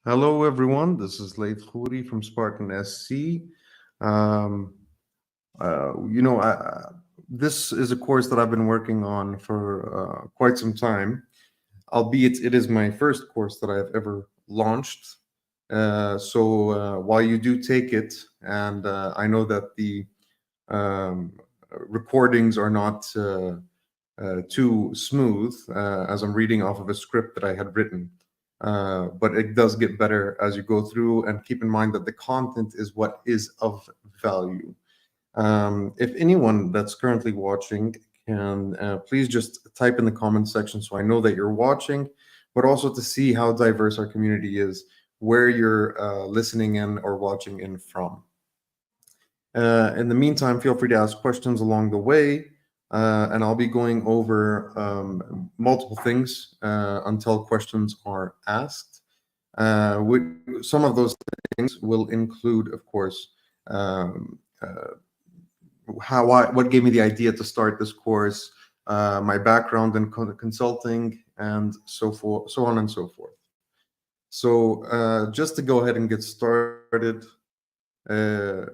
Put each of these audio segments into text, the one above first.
Hello, everyone. This is late Khoury from Spartan SC. Um, this is a course that I've been working on for quite some time, albeit it is my first course that I've ever launched. So while you do take it, and I know that the um, recordings are not too smooth, as I'm reading off of a script that I had written. But it does get better as you go through, and keep in mind that the content is what is of value. If anyone that's currently watching can please just type in the comment section so I know that you're watching, but also to see how diverse our community is, where you're listening in or watching in from. In the meantime, feel free to ask questions along the way, and I'll be going over multiple things until questions are asked. Some of those things will include, of course, what gave me the idea to start this course, my background in consulting, and so forth, so on and so forth. So just to go ahead and get started, uh,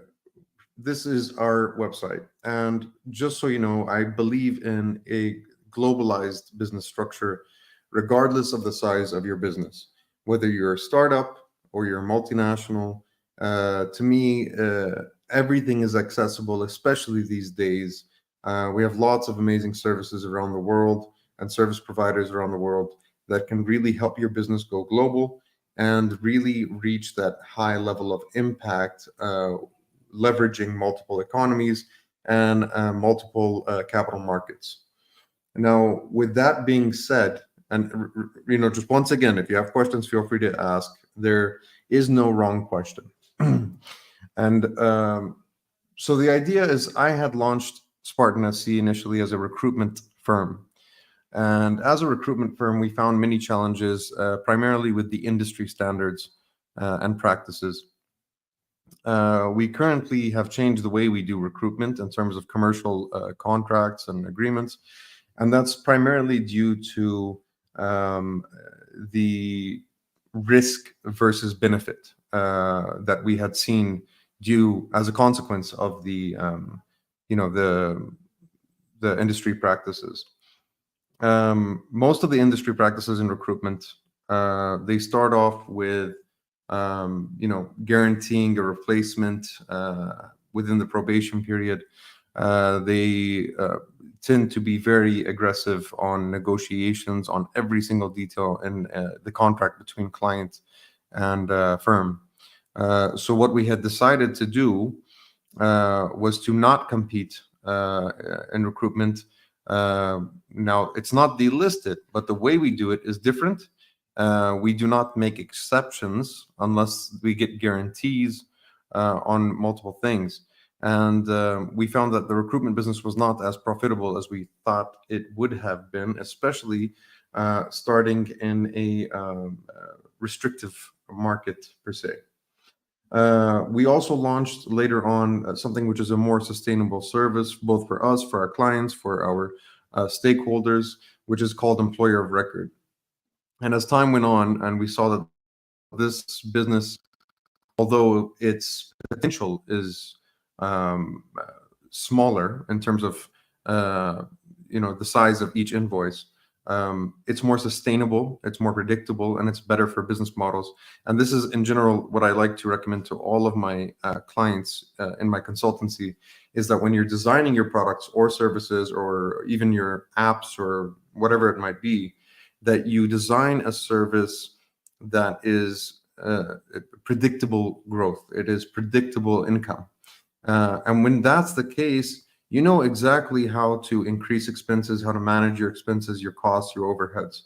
this is our website. And just so you know, I believe in a globalized business structure, regardless of the size of your business, whether you're a startup or you're a multinational. To me, everything is accessible, especially these days. We have lots of amazing services around the world and service providers around the world that can really help your business go global and really reach that high level of impact, leveraging multiple economies and multiple capital markets. Now, with that being said, and just once again, if you have questions, feel free to ask. There is no wrong question. And so the idea is, I had launched Spartan SC initially as a recruitment firm. And as a recruitment firm, we found many challenges, primarily with the industry standards and practices. We currently have changed the way we do recruitment in terms of commercial contracts and agreements, and that's primarily due to the risk versus benefit that we had seen due as a consequence of the the industry practices. Most of the industry practices in recruitment, they start off with guaranteeing a replacement within the probation period. They tend to be very aggressive on negotiations on every single detail in the contract between client and firm. So what we had decided to do was to not compete in recruitment. Now, it's not delisted, but the way we do it is different. We do not make exceptions unless we get guarantees on multiple things. And we found that the recruitment business was not as profitable as we thought it would have been, especially starting in a restrictive market per se. We also launched later on something which is a more sustainable service, both for us, for our clients, for our stakeholders, which is called Employer of Record. And as time went on, and we saw that this business, although its potential is smaller in terms of the size of each invoice, it's more sustainable, it's more predictable, and it's better for business models. And this is, in general, what I like to recommend to all of my clients in my consultancy, is that when you're designing your products or services, or even your apps or whatever it might be, that you design a service that is predictable growth. It is predictable income. And when that's the case, you know exactly how to increase expenses, how to manage your expenses, your costs, your overheads.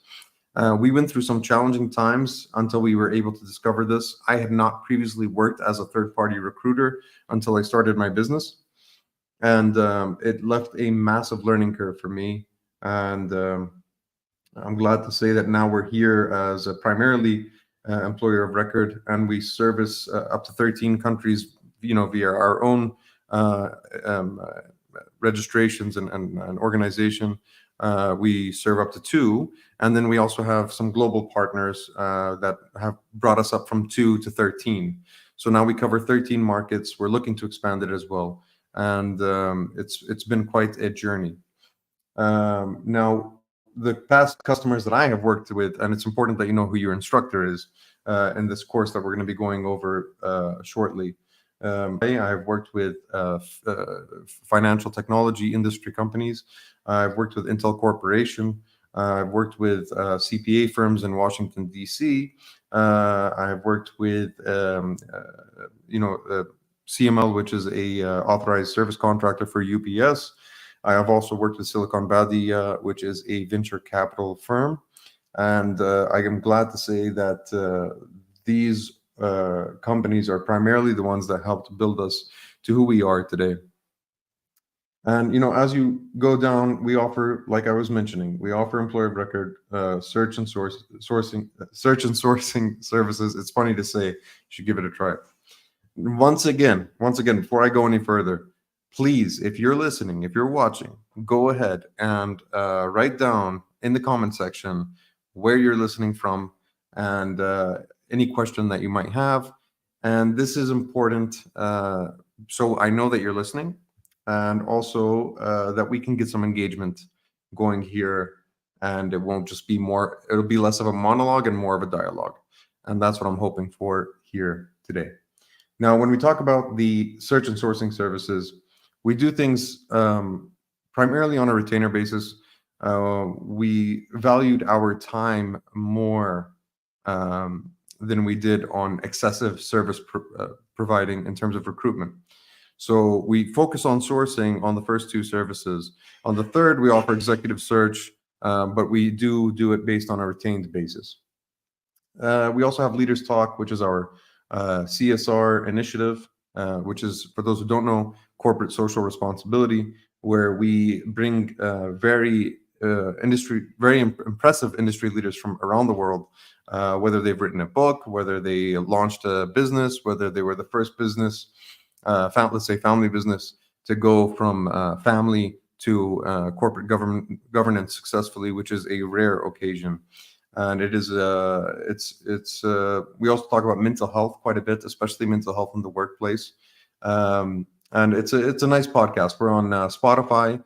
We went through some challenging times until we were able to discover this. I had not previously worked as a third-party recruiter until I started my business. And it left a massive learning curve for me. And I'm glad to say that now we're here as a primarily employer of record, and we service up to 13 countries, via our own registrations and organization. We serve up to 2, and then we also have some global partners that have brought us up from 2 to 13. So now we cover 13 markets. We're looking to expand it as well, and it's been quite a journey. Now, the past customers that I have worked with, and it's important that you know who your instructor is in this course that we're going to be going over shortly. I've worked with financial technology industry companies. I've worked with Intel Corporation. I've worked with CPA firms in Washington, D.C. I've worked with, CML, which is a authorized service contractor for UPS. I have also worked with Silicon Valley, which is a venture capital firm. And I am glad to say that these companies are primarily the ones that helped build us to who we are today. And as you go down, we offer, like I was mentioning, we offer employer of record search and sourcing services. It's funny to say, you should give it a try. Once again, before I go any further, please, if you're listening, if you're watching, go ahead and write down in the comment section where you're listening from and any question that you might have. And this is important so I know that you're listening, and also that we can get some engagement going here, and it won't just be more, it'll be less of a monologue and more of a dialogue. And that's what I'm hoping for here today. Now, when we talk about the search and sourcing services, we do things primarily on a retainer basis. We valued our time more than we did on excessive service providing in terms of recruitment. So we focus on sourcing on the first 2 services. On the third, we offer executive search, but we do it based on a retained basis. We also have Leaders Talk, which is our CSR initiative, which is, for those who don't know, corporate social responsibility, where we bring very impressive industry leaders from around the world, whether they've written a book, whether they launched a business, whether they were the first business, let's say family business, to go from family to corporate governance successfully, which is a rare occasion. And it is we also talk about mental health quite a bit, especially mental health in the workplace. And it's a nice podcast. We're on Spotify,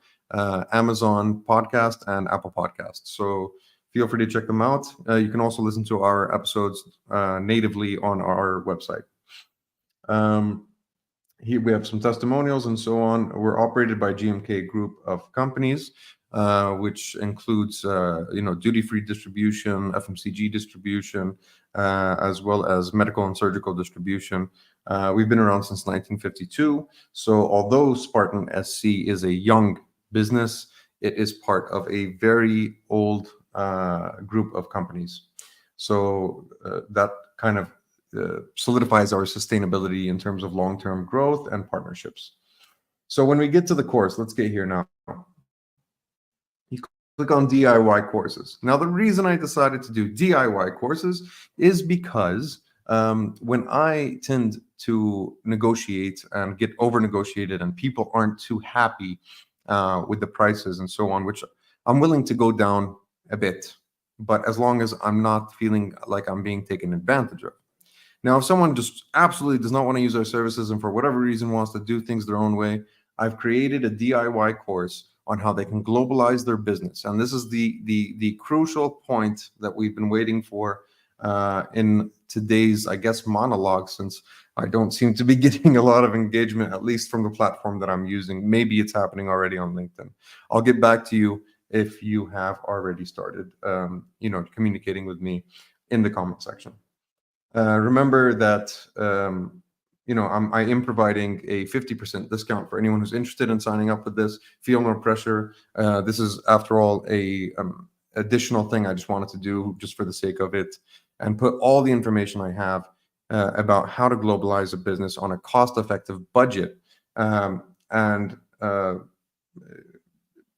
Amazon Podcast, and Apple Podcasts. So feel free to check them out. You can also listen to our episodes natively on our website. Here we have some testimonials and so on. We're operated by GMK Group of companies, which includes duty-free distribution, FMCG distribution, as well as medical and surgical distribution. We've been around since 1952. So although Spartan SC is a young business, it is part of a very old group of companies. So that kind of solidifies our sustainability in terms of long-term growth and partnerships. So when we get to the course, let's get here now. You click on DIY courses. Now, the reason I decided to do DIY courses is because when I tend to negotiate and get over-negotiated and people aren't too happy with the prices and so on, which I'm willing to go down a bit, but as long as I'm not feeling like I'm being taken advantage of. Now, if someone just absolutely does not want to use our services and for whatever reason wants to do things their own way, I've created a DIY course on how they can globalize their business. And this is the crucial point that we've been waiting for in today's, I guess, monologue, since I don't seem to be getting a lot of engagement, at least from the platform that I'm using. Maybe it's happening already on LinkedIn. I'll get back to you if you have already started, communicating with me in the comment section. Remember that I am providing a 50% discount for anyone who's interested in signing up with this. Feel no pressure. This is, after all, a additional thing I just wanted to do just for the sake of it, and put all the information I have about how to globalize a business on a cost-effective budget. And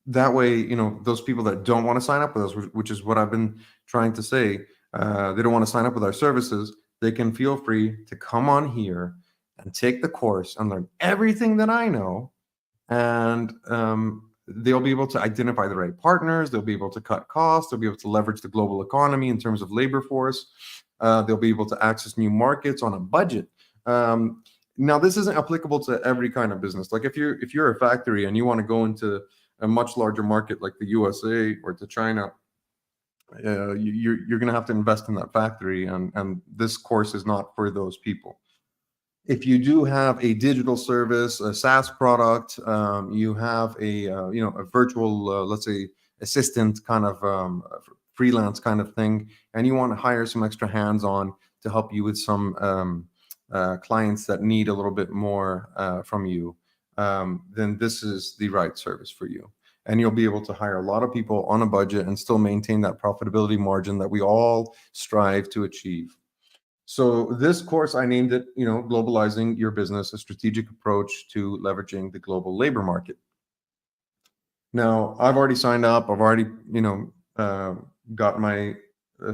that way, those people that don't want to sign up with us, which is what I've been trying to say, they don't want to sign up with our services, they can feel free to come on here and take the course and learn everything that I know, and they'll be able to identify the right partners. They'll be able to cut costs. They'll be able to leverage the global economy in terms of labor force. They'll be able to access new markets on a budget. Now, this isn't applicable to every kind of business. Like if you're a factory and you want to go into a much larger market like the USA or to China, you're going to have to invest in that factory, and this course is not for those people. If you do have a digital service, a SaaS product, you have a virtual, let's say, assistant kind of freelance kind of thing, and you want to hire some extra hands on to help you with some clients that need a little bit more from you, then this is the right service for you. And you'll be able to hire a lot of people on a budget and still maintain that profitability margin that we all strive to achieve. So this course, I named it, Globalizing Your Business, a strategic approach to leveraging the global labor market. Now, I've already signed up. I've already, got my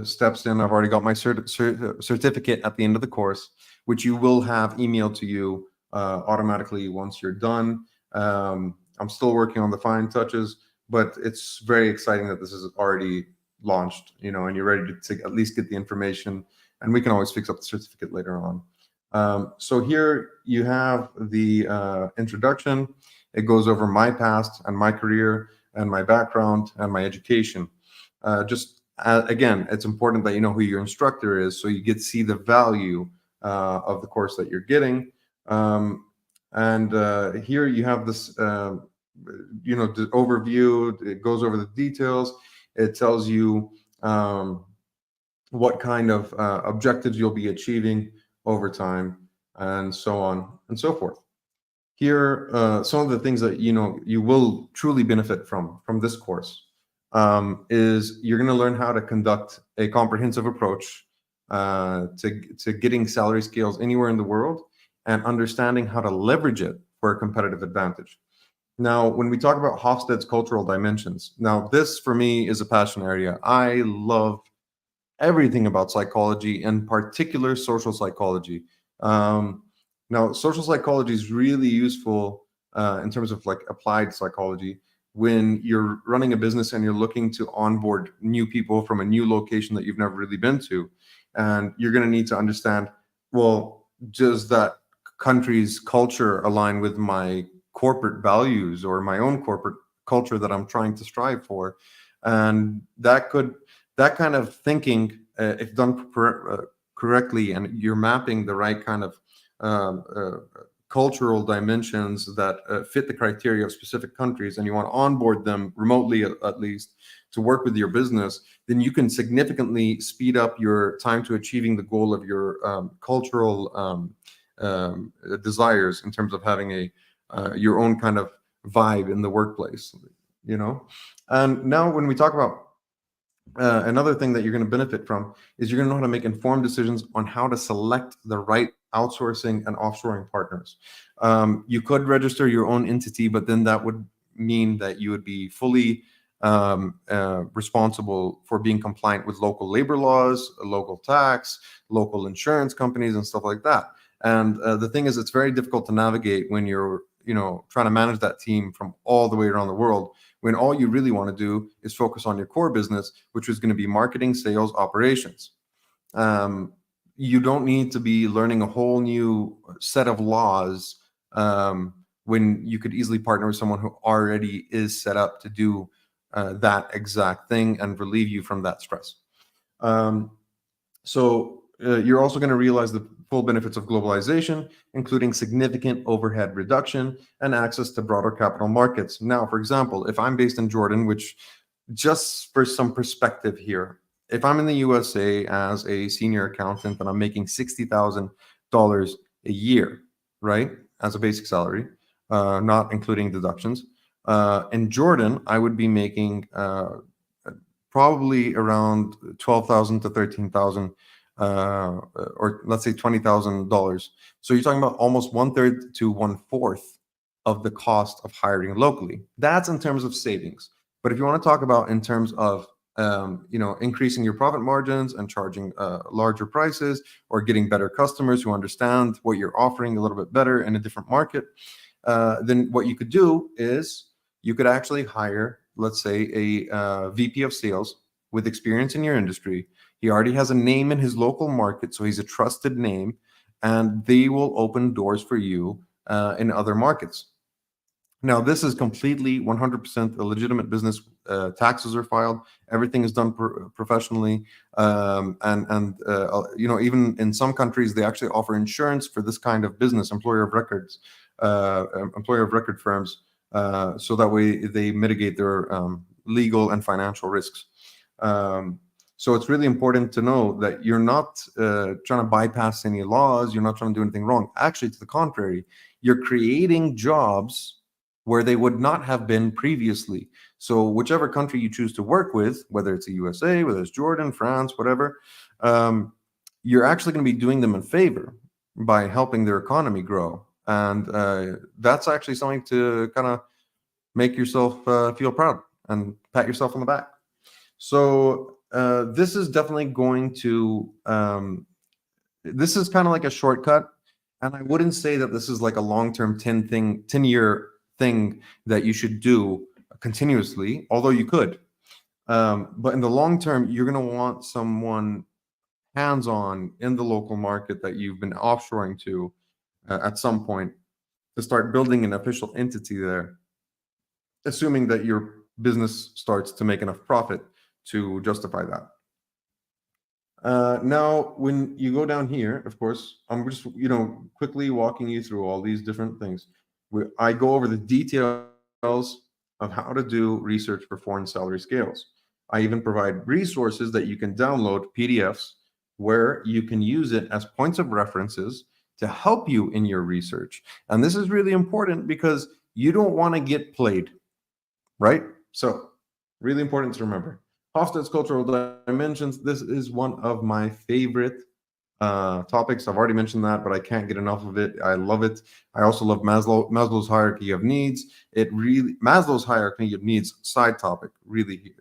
steps in. I've already got my certificate at the end of the course, which you will have emailed to you automatically once you're done. I'm still working on the fine touches, but it's very exciting that this is already launched, and you're ready to at least get the information, and we can always fix up the certificate later on. So here you have the introduction. It goes over my past and my career and my background and my education. Again, it's important that you know who your instructor is, so you get to see the value of the course that you're getting. And here you have this, the overview. It goes over the details. It tells you what kind of objectives you'll be achieving over time, and so on and so forth. Here, some of the things that you will truly benefit from this course is you're going to learn how to conduct a comprehensive approach to getting salary scales anywhere in the world, and understanding how to leverage it for a competitive advantage. Now, when we talk about Hofstede's cultural dimensions, now this for me is a passion area. I love everything about psychology, in particular social psychology. Now, social psychology is really useful in terms of like applied psychology when you're running a business and you're looking to onboard new people from a new location that you've never really been to. And you're going to need to understand, well, does that country's culture align with my corporate values or my own corporate culture that I'm trying to strive for? And that kind of thinking, if done correctly, and you're mapping the right kind of cultural dimensions that fit the criteria of specific countries, and you want to onboard them remotely at least to work with your business, then you can significantly speed up your time to achieving the goal of your cultural desires in terms of having your own kind of vibe in the workplace. And now when we talk about another thing that you're going to benefit from is you're going to know how to make informed decisions on how to select the right outsourcing and offshoring partners. You could register your own entity, but then that would mean that you would be fully responsible for being compliant with local labor laws, local tax, local insurance companies, and stuff like that. And the thing is, it's very difficult to navigate when you're trying to manage that team from all the way around the world, when all you really want to do is focus on your core business, which is going to be marketing, sales, operations. You don't need to be learning a whole new set of laws when you could easily partner with someone who already is set up to do that exact thing and relieve you from that stress. So you're also going to realize the full benefits of globalization, including significant overhead reduction and access to broader capital markets. Now, for example, if I'm based in Jordan, which, just for some perspective here, if I'm in the USA as a senior accountant and I'm making $60,000 a year, right, as a basic salary, not including deductions, in Jordan, I would be making probably around $12,000 to $13,000, or let's say $20,000. So you're talking about almost 1/3 to 1/4 of the cost of hiring locally. That's in terms of savings. But if you want to talk about in terms of increasing your profit margins and charging larger prices, or getting better customers who understand what you're offering a little bit better in a different market, then what you could do is you could actually hire, let's say, a VP of sales with experience in your industry. He already has a name in his local market, so he's a trusted name, and they will open doors for you in other markets. Now, this is completely 100% a legitimate business. Taxes are filed. Everything is done professionally, even in some countries, they actually offer insurance for this kind of business, employer of record firms, so that way they mitigate their legal and financial risks. So it's really important to know that you're not trying to bypass any laws. You're not trying to do anything wrong. Actually, to the contrary, you're creating jobs where they would not have been previously. So whichever country you choose to work with, whether it's the USA, whether it's Jordan, France, whatever, you're actually going to be doing them a favor by helping their economy grow. And that's actually something to kind of make yourself feel proud and pat yourself on the back. So this is definitely going to, this is kind of like a shortcut. And I wouldn't say that this is like a long-term 10-year thing that you should do continuously, although you could. But in the long term, you're going to want someone hands-on in the local market that you've been offshoring to at some point to start building an official entity there, assuming that your business starts to make enough profit to justify that. Now, when you go down here, of course, I'm just, quickly walking you through all these different things. I go over the details of how to do research for foreign salary scales. I even provide resources that you can download, PDFs, where you can use it as points of references to help you in your research. And this is really important because you don't want to get played, right? So, really important to remember. Hofstede's cultural dimensions. This is one of my favorite topics. I've already mentioned that, but I can't get enough of it. I love it. I also love Maslow's hierarchy of needs. Maslow's hierarchy of needs. Side topic, really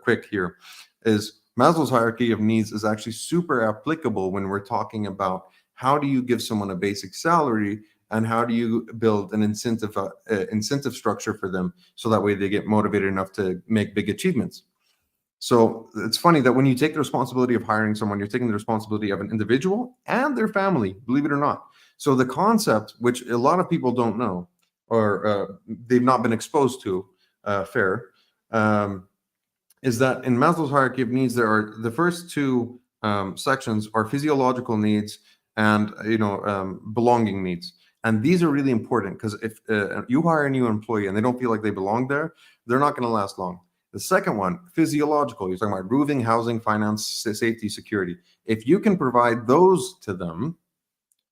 quick here, is Maslow's hierarchy of needs is actually super applicable when we're talking about how do you give someone a basic salary and how do you build an incentive structure for them so that way they get motivated enough to make big achievements. So it's funny that when you take the responsibility of hiring someone, you're taking the responsibility of an individual and their family, believe it or not. So the concept, which a lot of people don't know or they've not been exposed to, is that in Maslow's hierarchy of needs, there are the first two sections are physiological needs and belonging needs. And these are really important because if you hire a new employee and they don't feel like they belong there, they're not going to last long. The second one, physiological, you're talking about roofing, housing, finance, safety, security. If you can provide those to them,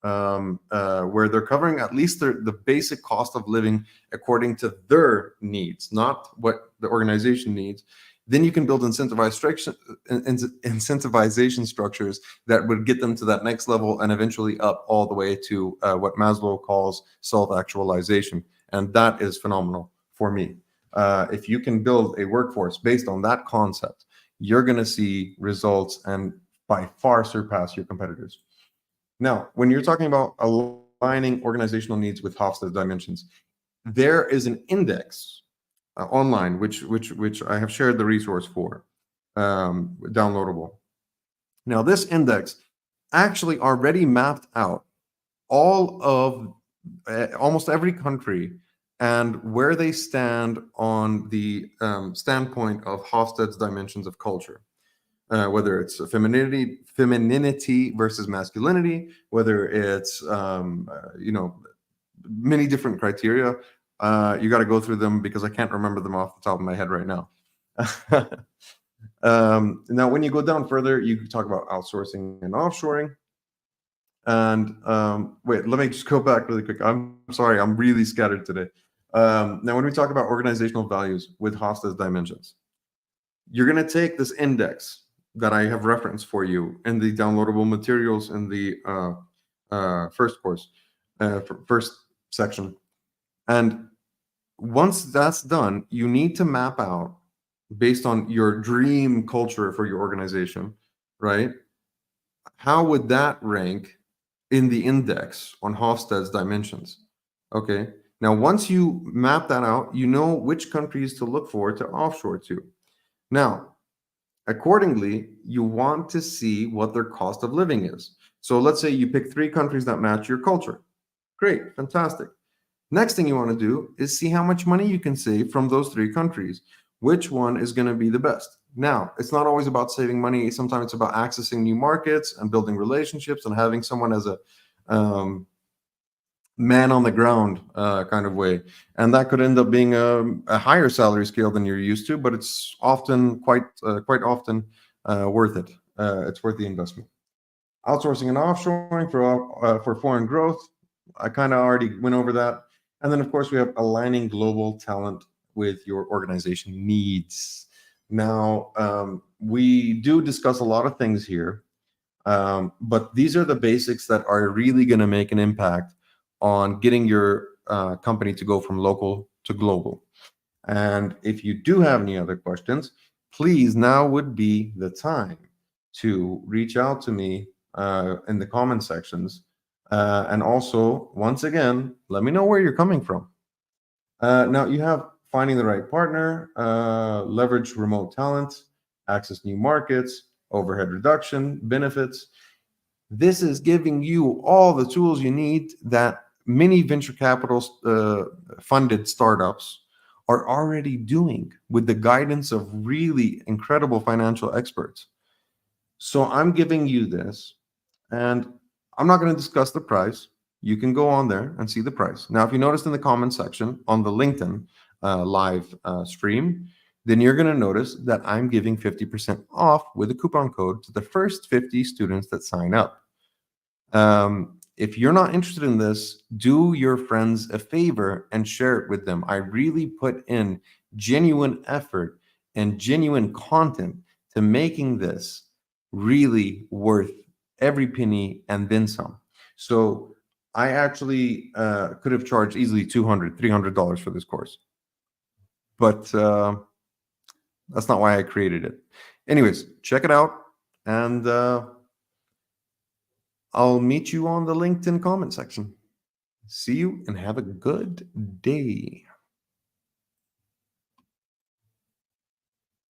where they're covering at least the basic cost of living according to their needs, not what the organization needs, then you can build incentivization structures that would get them to that next level and eventually up all the way to what Maslow calls self-actualization. And that is phenomenal for me. If you can build a workforce based on that concept, you're going to see results and by far surpass your competitors. Now, when you're talking about aligning organizational needs with Hofstede dimensions, there is an index online, which I have shared the resource for, downloadable. Now, this index actually already mapped out all of almost every country and where they stand on the standpoint of Hofstede's dimensions of culture, whether it's femininity versus masculinity, whether it's many different criteria. You got to go through them because I can't remember them off the top of my head right now. Now, when you go down further, you talk about outsourcing and offshoring. And wait, let me just go back really quick. I'm sorry, I'm really scattered today. Now, when we talk about organizational values with Hofstede's dimensions, you're going to take this index that I have referenced for you in the downloadable materials in the first course, first section. And once that's done, you need to map out, based on your dream culture for your organization, right? How would that rank in the index on Hofstede's dimensions? Okay. Now, once you map that out, you know which countries to look for to offshore to. Now, accordingly, you want to see what their cost of living is. So let's say you pick 3 countries that match your culture. Great, fantastic. Next thing you want to do is see how much money you can save from those 3 countries. Which one is going to be the best? Now, it's not always about saving money. Sometimes it's about accessing new markets and building relationships and having someone as a um, man on the ground kind of way. And that could end up being a higher salary scale than you're used to, but it's often quite often worth it. It's worth the investment. Outsourcing and offshoring for foreign growth. I kind of already went over that. And then, of course, we have aligning global talent with your organization needs. Now, we do discuss a lot of things here, but these are the basics that are really going to make an impact on getting your company to go from local to global. And if you do have any other questions, please, now would be the time to reach out to me in the comment sections. And also, once again, let me know where you're coming from. Now, you have finding the right partner, leverage remote talent, access new markets, overhead reduction, benefits. This is giving you all the tools you need that many venture capital funded startups are already doing with the guidance of really incredible financial experts. So I'm giving you this, and I'm not going to discuss the price. You can go on there and see the price. Now, if you noticed in the comment section on the LinkedIn live stream, then you're going to notice that I'm giving 50% off with a coupon code to the first 50 students that sign up. If you're not interested in this, do your friends a favor and share it with them. I really put in genuine effort and genuine content to making this really worth every penny and then some. So I actually could have charged easily $200, $300 for this course, but that's not why I created it. Anyways, check it out, and I'll meet you on the LinkedIn comment section. See you and have a good day.